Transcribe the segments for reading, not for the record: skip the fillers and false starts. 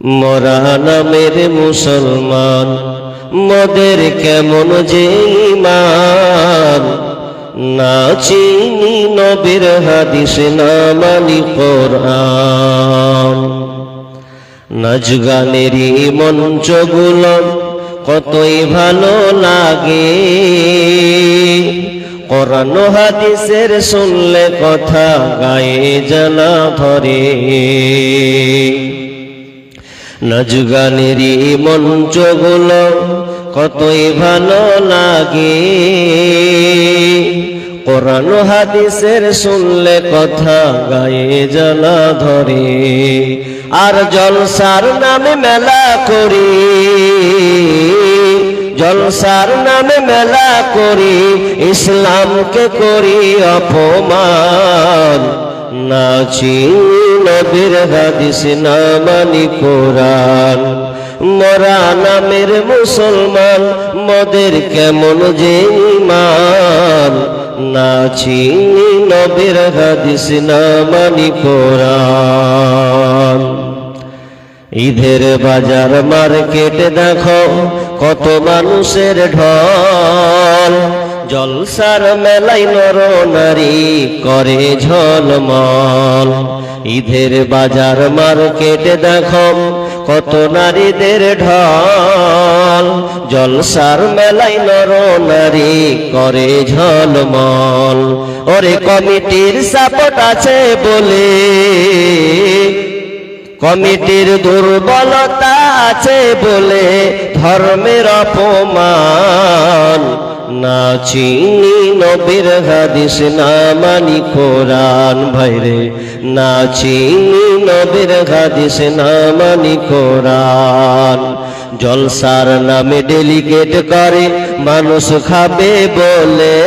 মোরা নামের মুসলমান, মোদের কেমন যে ঈমান। না চিনি নবীর হাদিস, না মানি কোরআন। নাচ গানেরই মঞ্চগুলো কতই ভালো লাগে, কোরআন হাদিসের শুনলে কথা গায়ে জানা ধরে। নাচ গানেরই মঞ্চগুলো কতই ভালো লাগে, কোরআন হাদিসের শুনলে কথা গায়ে জানা ধরে। আর জলসার নামে মেলা করি, জলসার নামে মেলা করি, ইসলামকে করি অপমান। না চিনি নবীর হাদিস, না মানি কোরআন। মোরা নামের মুসলমান, মোদের কেমন যে ঈমান। না চিনি নবীর হাদিস, না মানি কোরআন। ঈদের বাজার মার্কেট দেখো কত মানুষের ঢল, জলসার মেলায় নর নারী করে ঝলমল। ঈদের বাজার মার্কেট দেখো কত নারীদের ঢল, জলসার মেলায় নর নারী করে ঝলমল। ওরে কমিটির সাপোর্ট আছে বলে, কমিটির দুর্বলতা আছে বলে ধর্মের অপমান। না চিনি নবীর হাদিস, না মানি কোরআন। ভাইরে না চিনি নবীর হাদিস, না মানি কোরআন। জলসার নামে ডেলিগেট করে মানুষ খাবে বলে,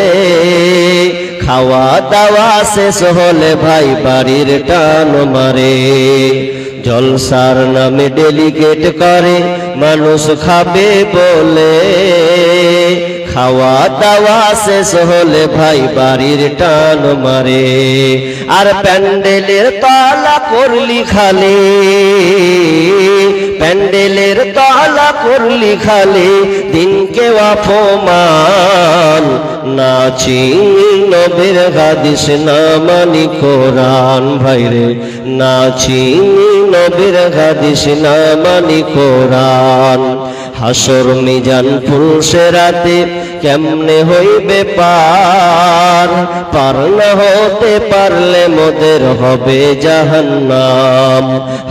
খাওয়া দাওয়া শেষ হলে ভাই বাড়ির টান মারে। জলসার নামে ডেলিগেট করে মানুষ খাবে বলে, খাওয়া দাওয়া শেষ হলে ভাই বাড়ির টান মারে। আর প্যান্ডেলের তলা করলি খালি, প্যান্ডেলের তলা করলি খালি, দিনকে অপমান। না চিনি নবীর হাদিস, না মানি কোরআন। ভাইরে না চিনি নবীর হাদিস, না মানি কোরআন। হাসর মিজান ফুলসেরাতে কেমনে হইবে পার, পার না হতে পারলে মোদের হবে জাহান্নাম।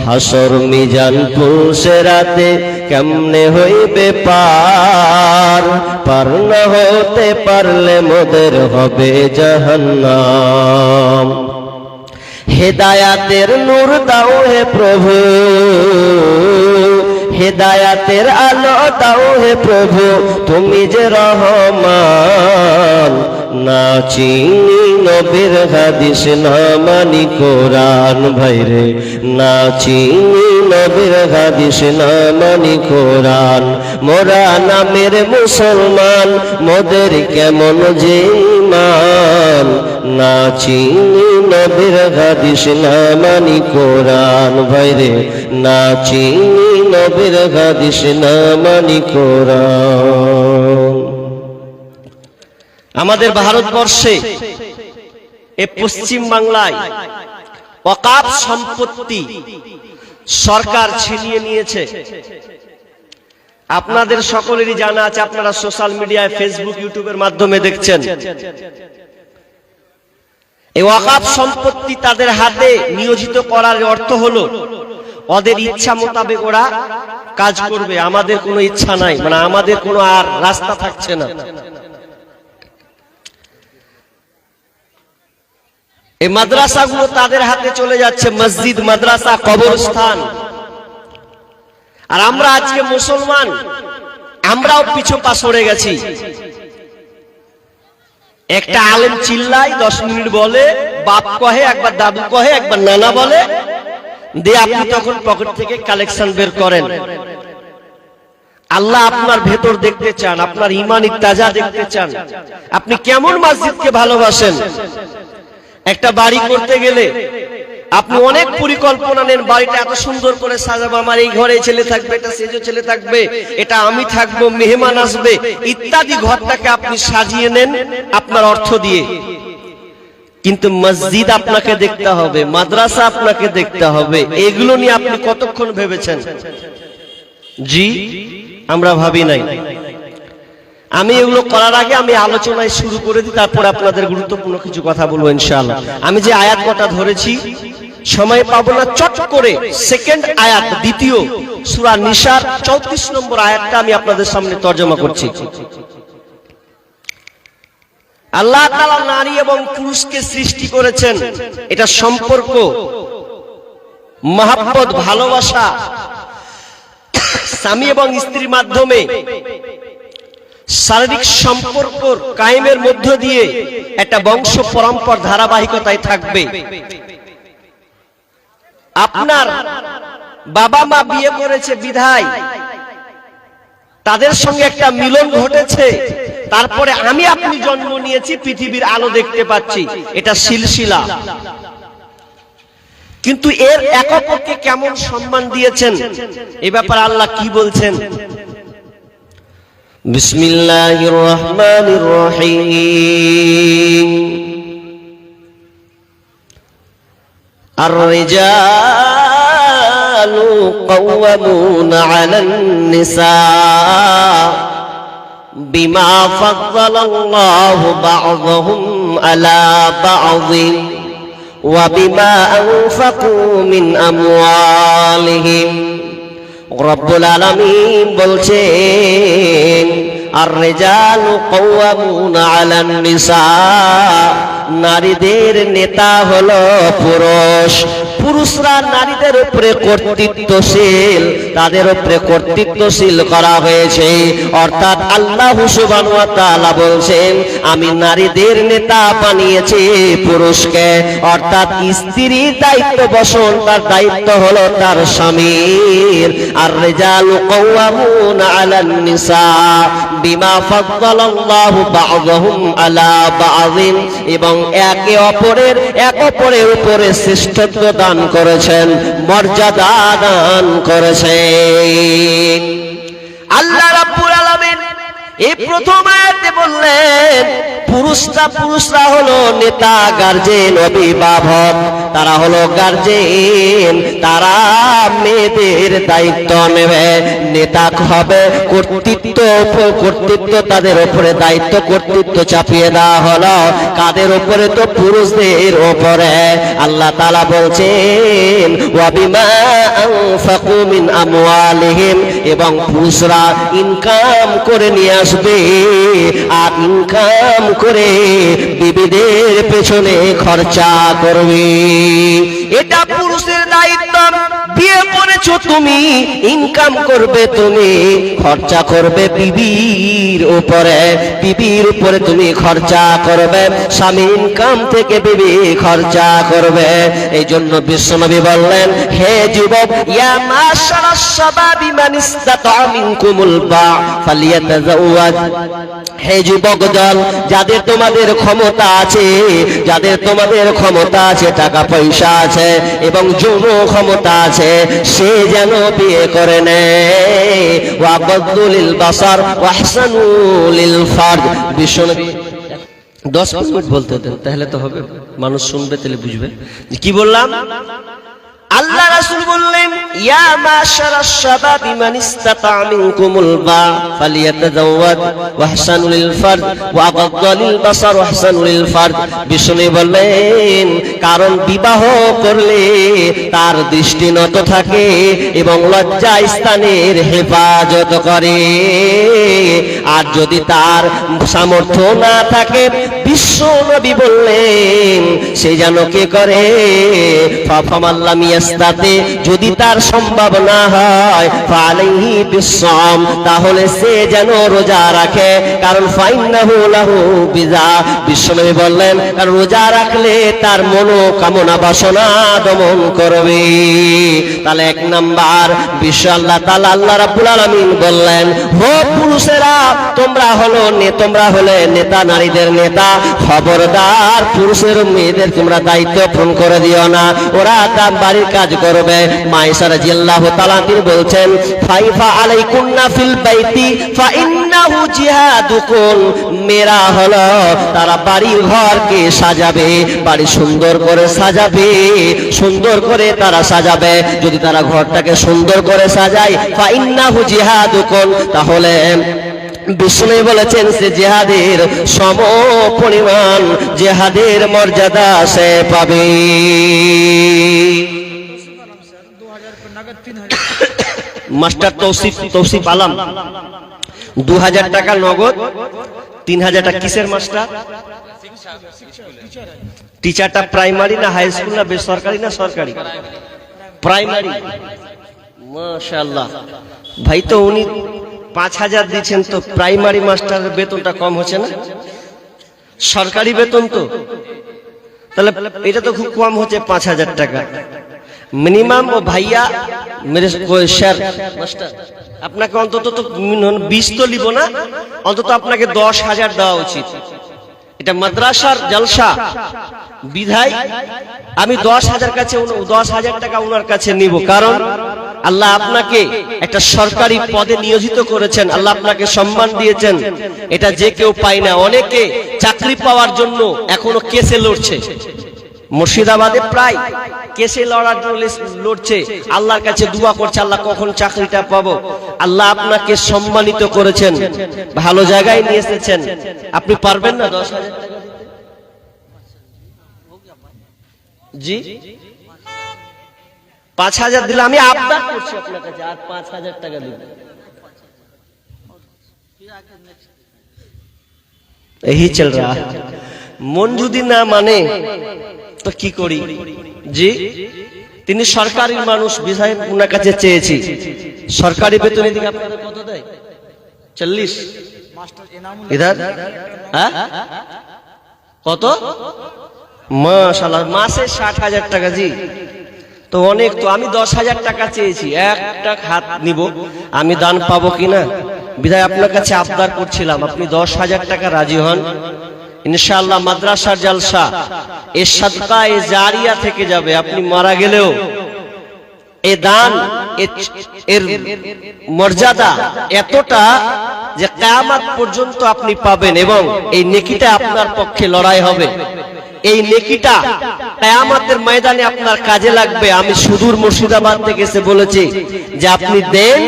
হাসর মিজান ফুলসেরাতে কেমনে হইবে পার, পার না হতে পারলে মোদের হবে জাহান্নাম। হেদায়াতের নূর দাও হে প্রভু, হেদায়াতের আলো দাও হে প্রভু, তুমি যে রহমান। না চিনি নবীর হাদিস, না মানি কোরআন। ভাইরে না চিনি নবীর হাদিস, না মানি কোরআন। মোরা নামের মুসলমান, মোদের কেমন যে ঈমান। না চিনি নবীর হাদিস, না মানি কোরআন। ভাইরে না চিনি নবীর হাদিস, না মানি কোরআন। আমাদের ভারতবর্ষে এ পশ্চিম বাংলায় ওয়াকফ সম্পত্তি সরকার ছিনিয়ে নিয়েছে। আপনাদের সকলেরই জানা আছে, আপনারা সোশ্যাল মিডিয়ায় ফেসবুক ইউটিউবের মাধ্যমে দেখছেন। এই ওয়াকফ সম্পত্তি তাদের হাতে নিয়োজিত করার অর্থ হলো ওদের ইচ্ছা মোতাবেক ওরা কাজ করবে, আমাদের কোনো ইচ্ছা নাই, মানে আমাদের কোনো আর রাস্তা থাকছে না। এই মাদ্রাসাগুলো তাদের হাতে চলে যাচ্ছে, মসজিদ, মাদ্রাসা, কবরস্থান। আর আমরা আজকে মুসলমান, আমরাও পিছু পা সরে গেছি। একটা আলেম চিল্লায় 10 মিনিট বলে, বাপ কহে, একবার দাদু কহে, একবার নানা বলে, দিয়ে আপনি তখন পকেট থেকে কালেকশন বের করেন। আল্লাহ আপনার ভেতর দেখতে চান, আপনার ঈমানি তাজা দেখতে চান, আপনি কেমন মসজিদকে ভালোবাসেন। একটা বাড়ি করতে গেলে আপনি অনেক পরিকল্পনা নেন, বাড়িটা এত সুন্দর করে সাজাবো, আমার এই ঘরে ছেলে থাকবে, এটা সেজো ছেলে থাকবে, এটা আমি থাকবো, মেহমান আসবে ইত্যাদি। ঘরটাকে আপনি সাজিয়ে নেন আপনার অর্থ দিয়ে, কিন্তু মসজিদ আপনাকে দেখতে হবে, মাদ্রাসা আপনাকে দেখতে হবে। এগুলো নিয়ে আপনি কতক্ষণ ভেবেছেন? জি, আমরা ভাবি নাই। আমি এগুলো করার আগে আমি আলোচনায় শুরু করে দিই, তারপর আপনাদের গুরুত্বপূর্ণ কিছু কথা বলবো ইনশাআল্লাহ। আমি যে আয়াত কটা ধরেছি সময় পাবো না, চট করে সেকেন্ড আয়াত, দ্বিতীয় সূরা নিসার 34 নম্বর আয়াতটা আমি আপনাদের সামনে তরজমা করছি। আল্লাহ তাআলা নারী এবং পুরুষকে সৃষ্টি করেছেন, এটা সম্পর্ক, মহব্বত, ভালোবাসা, স্বামী এবং স্ত্রীর মাধ্যমে শারীরিক সম্পর্ক কায়েমের মধ্য দিয়ে একটা বংশ পরম্পরা ধারাবাহিকতায় থাকবে। আপনার বাবা মা বিয়ে করেছে বিধায় তাদের সঙ্গে একটা মিলন ঘটেছে, তারপরে আমি আপনি জন্ম নিয়েছি, পৃথিবীর আলো দেখতে পাচ্ছি, এটা সিলসিলা। কিন্তু এর এক অপরকে কেমন সম্মান দিয়েছেন এ ব্যাপারে আল্লাহ কি বলছেন? বিসমিল্লাহির রহমানির রহিম। আর-রিজালু কাওয়ামুনা আলান নিসা বিমা ফাদ্দালাল্লাহু বা'যাহুম আলা বা'যিন ওয়া বিমা আনফাকু মিন আমওয়ালিহিম। রব্বুল আলামিন বলছেন, আর-রিজালু কাওয়ামুনা আলান নিসা, নারীদের নেতা হলো পুরুষ, পুরুষরা নারীদের উপরে কর্তৃত্বশীল, তাদের উপরে কর্তৃত্বশীল করা হয়েছে। অর্থাৎ আল্লাহ সুবহানাহু ওয়া তাআলা বলছেন, আমি নারীদের নেতা বানিয়েছি পুরুষকে। অর্থাৎ স্ত্রীর দায়িত্ব বসন, তার দায়িত্ব হলো তার স্বামীর। আর-রিজালু কাওয়ামুনা আলান নিসা বিমা ফাদ্দালাল্লাহু বা'যাহুম আলা বা'যিন, এবং একে অপরের উপরে শ্রেষ্ঠত্ব দান করেছেন, মর্যাদা দান করেছেন। আল্লাহ রাব্বুল আলামিন এই প্রথম আয়াতে বললেন পুরুষরা হলো নেতা, গার্জেন, অভিভাবক, তারা হলো গার্জেন, তারা মেয়েদের দায়িত্ব নেবে, নেতা হবে, কর্তৃত্ব তাদের উপরে দায়িত্ব, কর্তৃত্ব চাপিয়ে দেওয়া হলো কাদের উপরে? তো পুরুষদের উপরে। আল্লাহ তাআলা বলছেন, ওয়া বিমা আনফাকু মিন আমওয়ালিহিম, এবং পুরুষরা ইনকাম করে নিয়ে আসবে, আর ইনকাম করে বিবিদের পেছনে খরচা করবে। এটা পুরুষের দায়িত্ব। বিয়ে করেছো তুমি, ইনকাম করবে তুমি, খরচা করবে বিবির উপরে তুমি খরচা করবে, স্বামী ইনকাম থেকে বিবি খরচা করবে। এই জন্য বিশ্বনবী বললেন, হে যুবক, ইয়া মাশারাশ শাবাবি মান ইসতাতা মিনকুমুল বা ফালিয়াতাজাওয়াজ, হে যুবক দল, যাদের তোমাদের ক্ষমতা আছে, টাকা পয়সা আছে এবং যৌন ক্ষমতা আছে, সে যেন বিয়ে করে নেয়। ওয়াগদ্দু লিল বাসার ওয়াহসানু লিল ফারজ। বিশ্বনবী 10 মিনিট বলতে দেন, তাহলে তো হবে, মানুষ শুনবে, তাহলে বুঝবে কি বললাম। আল্লাহ রাসূল বললেন, ইয়া মাশারাশ শাবাবি মান ইসতাতা মিনকুমুল বা ফালিয়াতাজাওয়াজ ওয়াহসানু লিল ফারজ ওয়াগদ্দু লিল বাসার ওয়াহসানু লিল ফারজ। বিষ্ণু বললেন, কারণ বিবাহ করলে তার দৃষ্টি নত থাকে এবং লজ্জা স্থানের হেফাজত করে। আর যদি তার সামর্থ্য না থাকে, বিশ্ব নবী বললেন, সে যেন কে করে? ফামাল্লাম ইয়াস্তাতি, যদি তার সম্ভব না হয় ফালাইহি বিসসাম, তাহলে সে যেন রোজা রাখে, কারণ ফাইন্নাহু লাহু বিজা, বিশ্বনবী বললেন কারণ রোজা রাখলে তার মনোকামনা বাসনা দমন করবে। তাহলে এক নাম্বার বিশ্ব আল্লাহ তাআলা আল্লাহ রাব্বুল আলামিন বললেন, ও পুরুষেরা তোমরা হলে নেতা, নারীদের নেতা, খবরদার পুরুষের মেয়েদের তোমরা দায়িত্ব পূরণ করে দিও না, ওরা তার বাড়ির কাজ করবে। মায়েশা রাদিয়াল্লাহু তাআলা তিনি বলছেন, ফাইফা আলাইকুন্না ফিল বাইতি ফাইন্নাহু জিহাদুকুম, মেয়েরা হলো তারা বাড়ি ঘরকে সাজাবে, বাড়ি সুন্দর করে সাজাবে, সুন্দর করে তারা সাজাবে। যদি তারা ঘরটাকে সুন্দর করে সাজায় ফাইন্নাহু জিহাদুকুম, তাহলে বিষ্ণু বলেছেন সে জিহাদের সম পরিমাণ জিহাদের মর্যাদা সে পাবে। মাস্টার তৌসিফ আলম 2000 টাকা নগদ, 3000 টাকা কিসের মাস্টার? টিচারটা প্রাইমারি না হাই স্কুল না বেসরকারি না সরকারি? প্রাইমারি। মাশাআল্লাহ ভাই, তো উনি 5000 দিচ্ছেন, তো প্রাইমারি মাস্টারের বেতনটা কম হচ্ছে না? সরকারি বেতন তো, তাহলে এটা তো খুব কম হচ্ছে 5000 টাকা মিনিমাম। ও ভাইয়া মেরে স্যার মাস্টার, আপনাকে অন্তত তো 20 তো লিব না, অন্তত আপনাকে 10,000 দেওয়া উচিত। এটা মাদ্রাসার জলসা বিধায় আমি 10,000 কাছে 10,000 টাকা ওনার কাছে নিব, কারণ আল্লাহ আপনাকে একটা সরকারি পদে নিয়োজিত করেছেন, আল্লাহ আপনাকে সম্মান দিয়েছেন, এটা যে কেউ পায় না। অনেকে চাকরি পাওয়ার জন্য এখনো কেসে লড়ছে, মুর্শিদাবাদে প্রায় কেসে লড়ার জন্য লড়ছে, আল্লাহর কাছে দোয়া করছে আল্লাহ কখন চাকরিটা পাবো। আল্লাহ আপনাকে সম্মানিত করেছেন, ভালো জায়গায় নিয়ে এসেছেন, আপনি পারবেন না 10,000 টাকা দিতে? জি 5,000 দিলে আমি আবদার করছি আপনার কাছে, আর 5,000 টাকা দিব। এই চল রা, মন যদি না মানে তো কি করি? জি তিনি সরকারি মানুষ, বিষয় ওনার কাছে চেয়েছি সরকারি বেতন। এদিকে আপনাদের কত দেয়? 40 ইধার, হ্যাঁ কত? মাশাআল্লাহ, মাসে 60,000 টাকা। জি তো অনেক, তো আমি 10,000 টাকা চেয়েছি, একটা হাত নিব, আমি দান পাবো কিনা বিধায় আপনার কাছে আবদার করছিলাম, আপনি 10,000 টাকা রাজি হন, ইনশাআল্লাহ মাদ্রাসার জলসা এ সাদকা এ জারিয়া থেকে যাবে। আপনি মারা গেলেও এ দান এর মর্যাদা এতটা যে কিয়ামত পর্যন্ত আপনি পাবেন, এবং এই নেকিটা আপনার পক্ষে লড়াই হবে, এই নেকিটা কিয়ামতের ময়দানে আপনার কাজে লাগবে। আমি সুদূর মুর্শিদাবাদ থেকে এসে বলেছি যে আপনি দেন,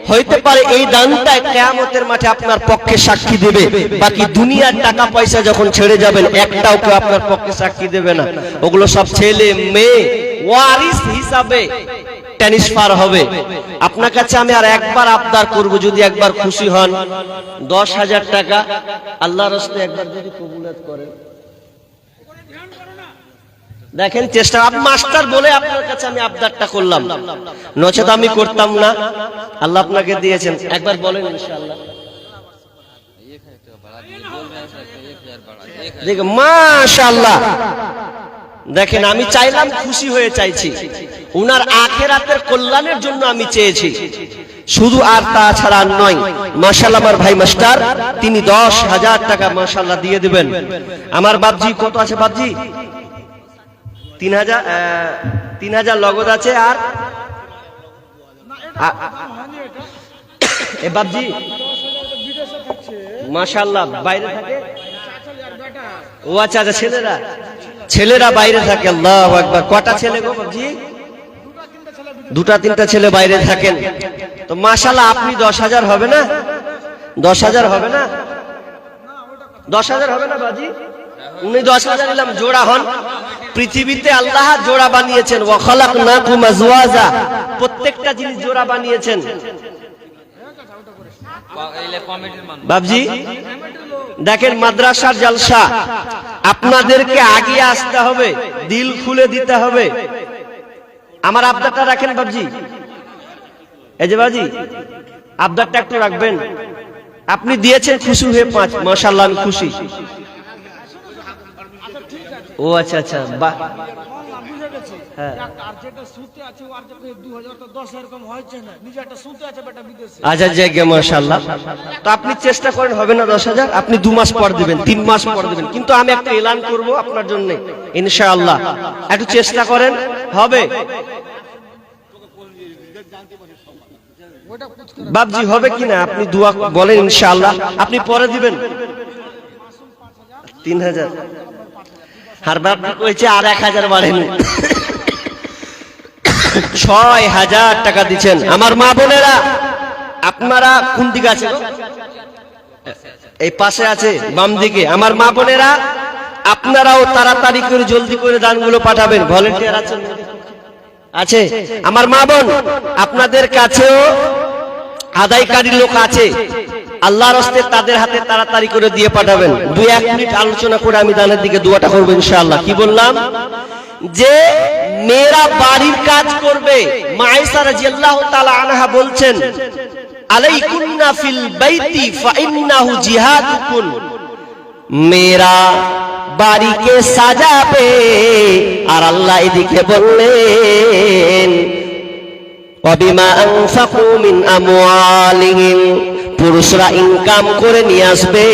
হইতে পারে এই দানটা কিয়ামতের মাঠে আপনার পক্ষে সাক্ষী দেবে, বাকি দুনিয়ার টাকা পয়সা যখন ছেড়ে যাবেন একটাও কেউ আপনার পক্ষে সাক্ষী দেবে না। ওগুলো সব ছেলে মেয়ে ওয়ারিস হিসাবে ট্রান্সফার হবে। আপনার কাছে আমি আর একবার আবদার করব, যদি একবার খুশি হন 10,000 টাকা আল্লাহর রাস্তায় একবার যদি কবুলাত করেন, দেখেন চেষ্টা। আপনি মাস্টার বলে আপনার কাছে আমি আবদারটা করলাম, নচেত আমি করতাম না। আল্লাহ আপনাকে দিয়েছেন, একবার বলেন ইনশাআল্লাহ। দেখেন মাশাআল্লাহ, দেখেন আমি চাইলাম, খুশি হয়ে চাইছি, উনার আখিরাতের কল্যাণের জন্য আমি চেয়েছি শুধু, আর তাছাড়া নয়। মাশাআল্লাহ আমার ভাই মাস্টার তিনি 10,000 টাকা মাশাআল্লাহ দিয়ে দিবেন। আমার বাপজি কত আছে? বাপজি 3,000 লগদ আছে। আর এ বাপজি মাশাআল্লাহ বাইরে থাকে। ও আচ্ছা আচ্ছা, ছেলেরা বাইরে থাকে। আল্লাহু আকবার। কটা ছেলে গো বাপজি? 2-3টা ছেলে বাইরে থাকেন। তো মাশাআল্লাহ আপনি 10,000 হবে না? 10,000 হবে না? 10,000 হবে না বাজি? উনি 10,000 নিলাম, জোড়া হন। পৃথিবীতে আল্লাহ জোড়া বানিয়েছেন, ওয়া খালাকনাকুম আজওয়াজা, প্রত্যেকটা জিনিস জোড়া বানিয়েছেন। বাবজি দেখেন মাদ্রাসার জলসা, আপনাদেরকে আগে আসতে হবে, দিল খুলে দিতে হবে। আমার আবদারটা রাখেন বাবজি, এই যে বাবজি আবদারটা একটু রাখবেন। আপনি দিয়েছেন খুশি হয়ে 5, মাশাআল্লাহ আমি খুশি। ও আচ্ছা আচ্ছা, বাহ, হ্যাঁ আচ্ছা জায়গা মাশাআল্লাহ। তো আপনি চেষ্টা করেন, হবে না 10,000, আপনি 2 মাস পর দিবেন, 3 মাস পর দিবেন, কিন্তু আমি একটা এলান করব আপনার জন্য ইনশাআল্লাহ। একটু চেষ্টা করেন, হবে বাবজি, হবে কিনা আপনি দোয়া বলেন ইনশাআল্লাহ। আপনি পরে দিবেন 3,000, আর বাবজি কইছে আর 1,000 বাড়েনি, 6,000 টাকা দিচ্ছেন। আমার মা বোনেরা, আপনারা কোন দিকে আছে? এই পাশে আছে, বাম দিকে। আমার মা বোনেরা, আপনারাও তাড়াতাড়ি করে জলদি করে দানগুলো পাঠাবেন। ভলেন্টিয়ার আছেন? আছে। আমার মা বোন, আপনাদের কাছেও আদায়কারী লোক আছে, আল্লাহর রাস্তায় তাদের হাতে তাড়াতাড়ি করে দিয়ে পাঠাবেন। 2-1 মিনিট আলোচনা করে আমি দানের দিকে দোয়াটা করবো ইনশাআল্লাহ। কি বললাম? যে মেয়েরা বাড়ির কাজ করবে। মা আয়েশা রাদিয়াল্লাহু তাআলা আনহা বলছেন, আলাইকুন্না ফিল বাইতি ফাইন্নাহু জিহাদুকুন, মেয়েরা বাড়িকে সাজাবে। আর আল্লাহ এদিকে বললেন, ওয়াবিমা আনফাকু মিন আমওয়ালিহিম, পুরুষরা ইনকাম করে নিয়ে আসবে,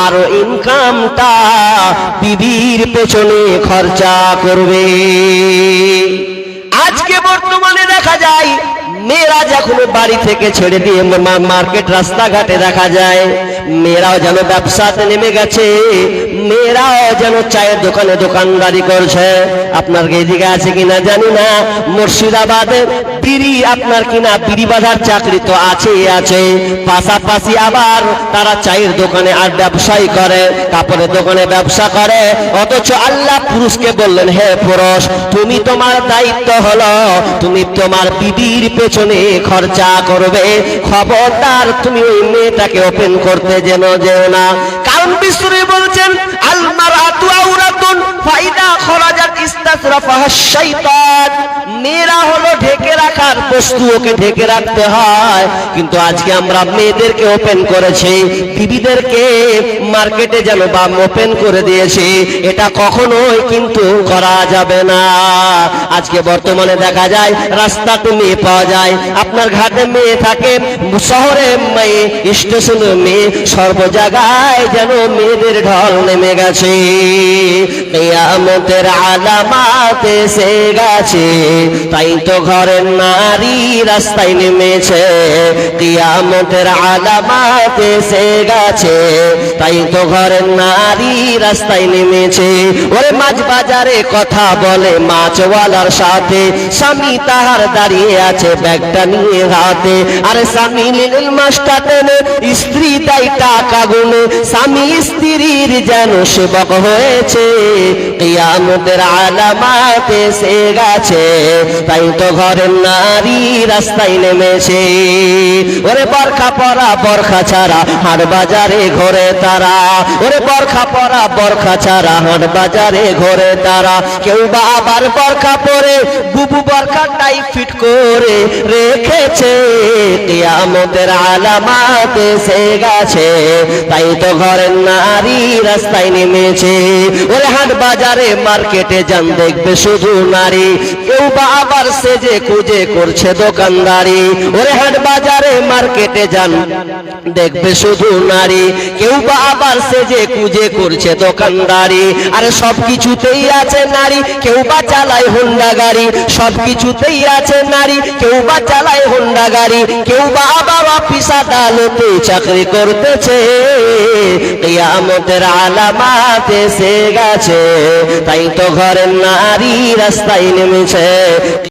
আর ইনকামটা বিবির পেছনে খরচা করবে। আজকে বর্তমানে দেখা যায় মেয়েরা যখন বাড়ি থেকে ছেড়ে দিয়ে মার্কেট রাস্তাঘাটে দেখা যায় মেয়েরাও যেন ব্যবসাতে নেমে গেছে, মেয়েরাও যেন চায়ের দোকানে দোকানদারি করছে। আপনার এদিকে আছে কিনা জানি না, মুর্শিদাবাদে বিড়ি, আপনার কিনা বিড়ি বাঁধার চাকরি তো আছে, পাশাপাশি আবার তারা চায়ের দোকানে আর ব্যবসায়ী করে, কাপড়ের দোকানে ব্যবসা করে। অথচ আল্লাহ পুরুষকে বললেন, হে পুরুষ, তুমি তোমার দায়িত্ব হলো তুমি তোমার বিবির পেছনে খরচা করবে। খবরদার তুমি ওই মেয়েটাকে ওপেন করতে যেও না। কারণ বিষ্ণু বলছেন, আল মারআতু আওরাতুন ফাইদা খরাজাত ইস্তাসরাফাহা শাইতান, মেয়েরা হলো ঢেকে রাখার বস্তু, ওকে ঢেকে রাখতে হয়। কিন্তু আজকে আমরা মেয়েদেরকে ওপেন করেছি, বিবিদেরকে মার্কেটে যেন বাম ওপেন করে দিয়েছি। এটা কখনোই কিন্তু করা যাবে না। আজকে বর্তমানে দেখা যায় রাস্তাতে মেয়ে পাওয়া যায়, আপনার ঘাটে মেয়ে থাকে, শহরে মেয়ে, স্টেশনে মেয়ে, সর্ব জায়গায় যেন মেয়েদের ঢল নেমে গেছে। কিয়ামতের আলামত এসে গেছে, তাই তো ঘরের নারী রাস্তায় নেমেছে। কিয়ামতের আলামত এসে গেছে, তাই তো ঘরের নারী রাস্তায় নেমেছে। ওরে মাছ বাজারে কথা বলে মাছওয়ালার সাথে, স্বামী তাহার দাঁড়িয়ে আছে ব্যাগটা নিয়ে হাতে। আরে স্বামী নিলেন মাছটা টেনে, স্ত্রী তাই টাকা গুনে, স্বামী স্ত্রীর যেন সেবক হয়েছে। কিয়ামতের আলামত এসে গেছে, তাই তো ঘরের নারী রাস্তায় নেমেছে। ওরে বরখা পরা বরখা ছাড়া হাট বাজারে ঘোরে তারা, ওরে বরখা পরা বরখা ছাড়া হাট বাজারে ঘোরে তারা। কেউ বা আবার বরখা পরে বুবু বরখাটাই ফিট করে রেখেছে। কিয়ামতের আলামত এসে গেছে, তাই তো ঘরের নারী রাস্তায় নেমেছে। ওরে হাট বাজারে মার্কেটে যান, দেখবে শুধু নারী, কেউ বা আবার সেজে কুজে করছে দোকানদারি। ওরে হাট বাজারে মার্কেটে যান, দেখবে শুধু নারী, কেউ বা আবার সেজে কুজে করছে দোকানদারি। আরে সব কিছুতেই আছে নারী, কেউ বা চালায় হোন্ডা গাড়ি, সব কিছুতেই আছে নারী, কেউ বা চালায় হোন্ডা গাড়ি, কেউ বা আবার অফিস আদালতে চাকরি করতেছে। কিয়ামতের আলামত এসে গেছে, তাই তো ঘরের নারী রাস্তায় নেমেছে।